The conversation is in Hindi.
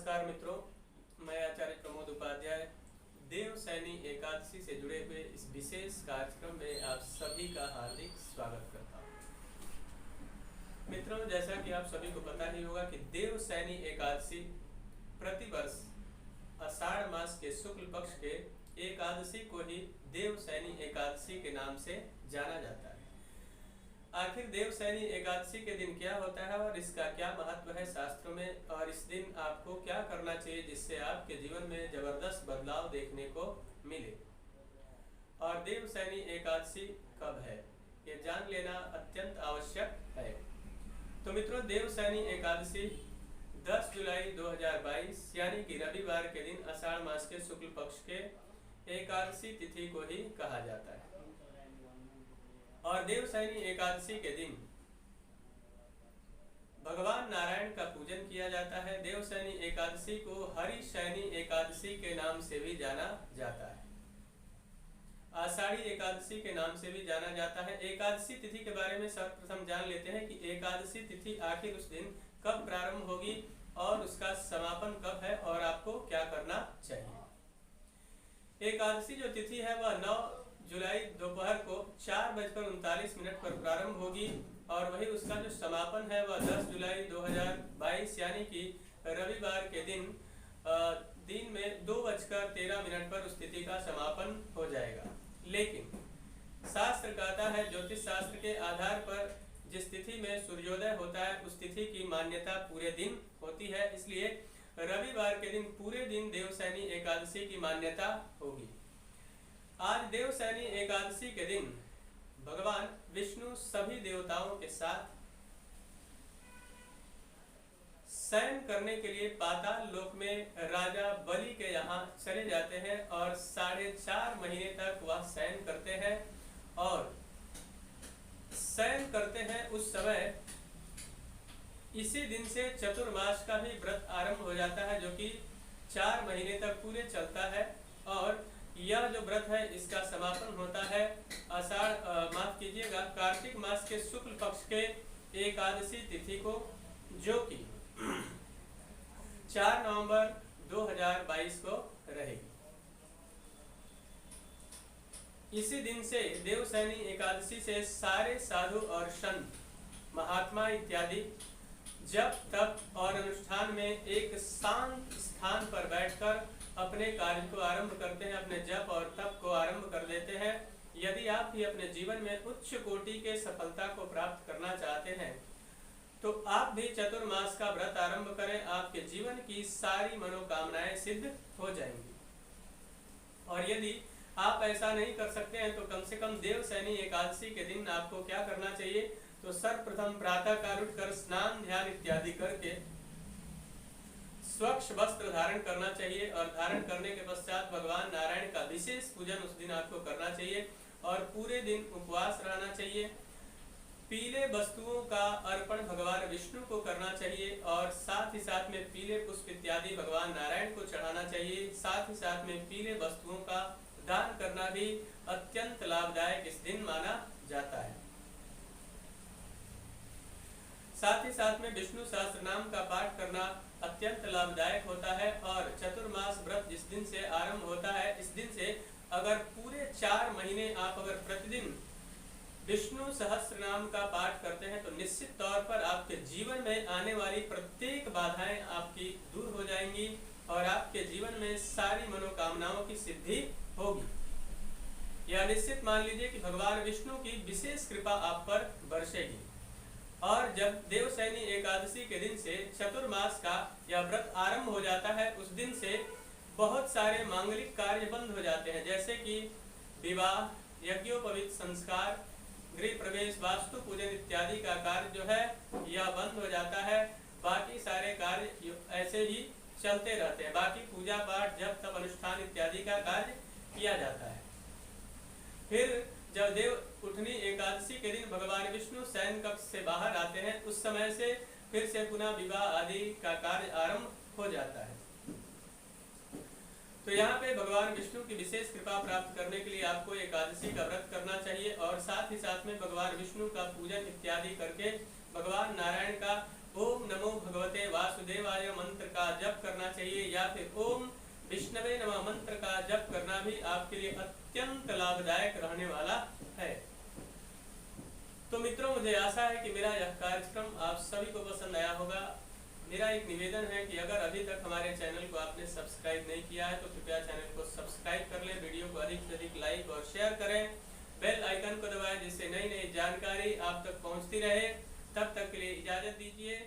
नमस्कार मित्रों, मैं आचार्य प्रमोद उपाध्याय देवसैनी एकादशी से जुड़े हुए इस विशेष कार्यक्रम में आप सभी का हार्दिक स्वागत करता हूँ। मित्रों, जैसा कि आप सभी को पता ही होगा कि देवसैनी एकादशी प्रतिवर्ष आषाढ़ मास के शुक्ल पक्ष के एकादशी को ही देवसैनी एकादशी के नाम से जाना जाता है। आखिर देवसैनी एकादशी के दिन क्या होता है और इसका क्या महत्व है शास्त्रों में, और इस दिन आपको क्या करना चाहिए जिससे आपके जीवन में जबरदस्त बदलाव देखने को मिले, और देवसैनी एकादशी कब है ये जान लेना अत्यंत आवश्यक है। तो मित्रों, देवसैनी एकादशी 10 जुलाई 2022 यानी कि रविवार के दिन आषाढ़ मास के शुक्ल पक्ष के एकादशी तिथि को ही कहा जाता है। और देवसैनी एकादशी के दिन भगवान नारायण का पूजन किया जाता है। देवसैनी एकादशी को हरिशैनी एकादशी के नाम से भी जाना जाता है, आषाढ़ी एकादशी के नाम से भी जाना जाता है। एकादशी तिथि के बारे में सर्वप्रथम जान लेते हैं कि एकादशी तिथि आखिर उस दिन कब प्रारंभ होगी और उसका समापन कब है और आपको क्या करना चाहिए। एकादशी जो तिथि है वह 9 जुलाई दोपहर को 4:39 पर प्रारंभ होगी और वही उसका जो समापन है वह 10 जुलाई 2022 यानी कि रविवार के दिन दिन में 2:13 पर उस तिथि का समापन हो जाएगा। लेकिन शास्त्र कहता है, ज्योतिष शास्त्र के आधार पर जिस तिथि में सूर्योदय होता है उस तिथि की मान्यता पूरे दिन होती है, इसलिए रविवार के दिन पूरे दिन देवसैनी एकादशी की मान्यता होगी। आज देवसैनी एकादशी के दिन भगवान विष्णु सभी देवताओं के साथ शयन करने के लिए पाताल लोक में राजा बलि के यहाँ चले जाते हैं और 4.5 महीने तक वह शयन करते हैं। और शयन करते हैं उस समय इसी दिन से चतुर्मास का भी व्रत आरंभ हो जाता है, जो कि 4 महीने तक पूरे चलता है। और यह जो व्रत है इसका समापन होता है कार्तिक मास के शुक्ल पक्ष के एकादशी तिथि को, जो कि 4 नवंबर 2022 को रहेगी। इसी दिन से देवसैनी एकादशी से सारे साधु और संत महात्मा इत्यादि जप तप और अनुष्ठान में एक शांत स्थान पर बैठकर अपने कार्य को आरंभ करते हैं, अपने जप और तप को आरंभ कर देते हैं। यदि आप भी अपने जीवन में उच्च कोटि के सफलता को प्राप्त करना चाहते हैं तो आप भी चतुर्मास का व्रत आरंभ करें, आपके जीवन की सारी मनोकामनाएं सिद्ध हो जाएंगी। और यदि आप ऐसा नहीं कर सकते हैं तो कम से कम देवसैनी एकादशी के दिन आपको क्या करना चाहिए, तो सर्वप्रथम प्रातः काल उठकर स्नान ध्यान इत्यादि करके स्वच्छ वस्त्र धारण करना चाहिए और धारण करने के पश्चात भगवान नारायण का विशेष पूजन उस दिन आपको करना चाहिए और पूरे दिन उपवास रहना चाहिए। पीले वस्तुओं का अर्पण भगवान विष्णु को करना चाहिए और साथ ही साथ में पीले पुष्प इत्यादि भगवान नारायण को चढ़ाना चाहिए। साथ ही साथ में पीले वस्तुओं का दान करना भी अत्यंत लाभदायक इस दिन माना जाता है। साथ ही साथ में विष्णु सहस्त्र नाम का पाठ करना अत्यंत लाभदायक होता है। और चतुर्मास व्रत जिस दिन से आरंभ होता है, इस दिन से अगर पूरे 4 महीने आप अगर प्रतिदिन विष्णु सहस्त्र नाम का पाठ करते हैं तो निश्चित तौर पर आपके जीवन में आने वाली प्रत्येक बाधाएं आपकी दूर हो जाएंगी और आपके जीवन में सारी मनोकामनाओं की सिद्धि होगी। यह निश्चित मान लीजिए कि भगवान विष्णु की विशेष कृपा आप पर बरसेगी। और जब देवसैनी एकादशी के दिन से चतुर्मास का यह व्रत आरंभ हो जाता है, उस दिन से बहुत सारे मांगलिक कार्य बंद हो जाते हैं, जैसे कि विवाह, यज्ञोपवीत संस्कार, गृह प्रवेश, वास्तु पूजन इत्यादि का कार्य जो है यह बंद हो जाता है। बाकी सारे कार्य ऐसे ही चलते रहते हैं। बाकी पूजा पाठ जप तप अनुष्ठान इत्यादि का कार्य किया जाता है। फिर जब देव उठनी एकादशी के दिन भगवान विष्णु शयन कक्ष से बाहर आते हैं, उस समय से फिर से पुनः विवाह आदि का कार्य आरंभ हो जाता है। तो यहाँ पे भगवान विष्णु की विशेष कृपा प्राप्त करने के लिए आपको एकादशी का व्रत करना चाहिए और साथ ही साथ में भगवान विष्णु का पूजन इत्यादि करके भगवान नारायण का ओम नमो भगवते वासुदेवाय मंत्र का का जप करना चाहिए या फिर ओम विष्णवे नमः मंत्र का जप करना भी आपके लिए अत्यंत लाभदायक रहने वाला है। तो मित्रों, मुझे आशा है कि मेरा यह कार्यक्रम आप सभी को पसंद आया होगा। मेरा एक निवेदन है कि अगर अभी तक हमारे चैनल को आपने सब्सक्राइब नहीं किया है तो कृपया चैनल को सब्सक्राइब कर लें, वीडियो को अधिक से अधिक लाइक और शेयर करें, बेल आइकन को दबाएं जिससे नई नई जानकारी आप तक पहुंचती रहे। तब तक के लिए इजाजत दीजिए।